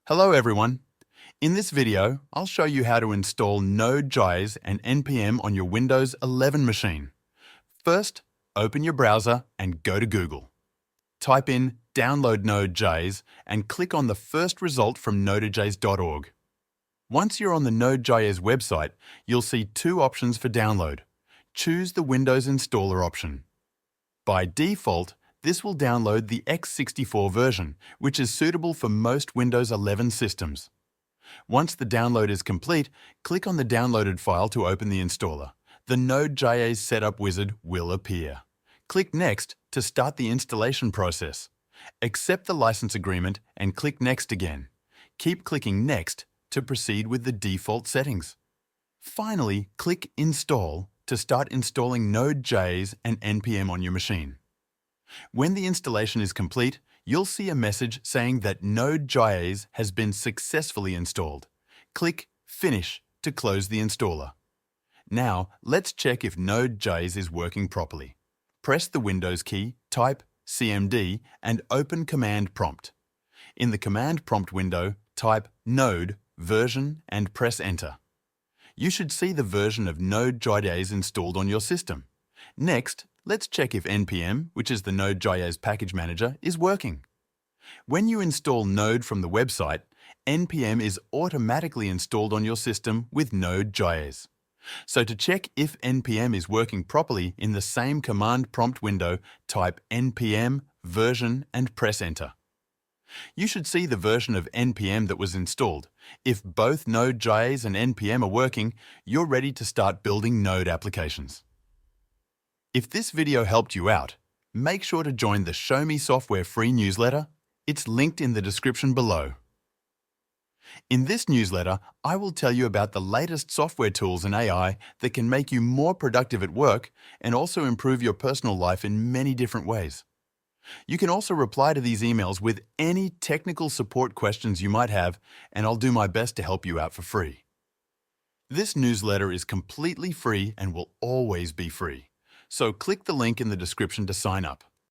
Hello everyone. In this video, I'll show you how to install Node.js and NPM on your Windows 11 machine. First, open your browser and go to Google. Type in download Node.js and click on the first result from nodejs.org. Once you're on the Node.js website, you'll see two options for download. Choose the Windows installer option. By default, this will download the x64 version, which is suitable for most Windows 11 systems. Once the download is complete, click on the downloaded file to open the installer. The Node.js setup wizard will appear. Click Next to start the installation process. Accept the license agreement and click Next again. Keep clicking Next to proceed with the default settings. Finally, click Install to start installing Node.js and NPM on your machine. When the installation is complete, you'll see a message saying that Node.js has been successfully installed. Click Finish to close the installer. Now, let's check if Node.js is working properly. Press the Windows key, type cmd, and open Command Prompt. In the Command Prompt window, type Node, version, and press Enter. You should see the version of Node.js installed on your system. Next, let's check if NPM, which is the Node.js package manager, is working. When you install Node from the website, NPM is automatically installed on your system with Node.js. So to check if NPM is working properly, in the same command prompt window, type npm, version, and press Enter. You should see the version of NPM that was installed. If both Node.js and NPM are working, you're ready to start building Node applications. If this video helped you out, make sure to join the Show Me Software free newsletter. It's linked in the description below. In this newsletter, I will tell you about the latest software tools and AI that can make you more productive at work and also improve your personal life in many different ways. You can also reply to these emails with any technical support questions you might have, and I'll do my best to help you out for free. This newsletter is completely free and will always be free. So click the link in the description to sign up.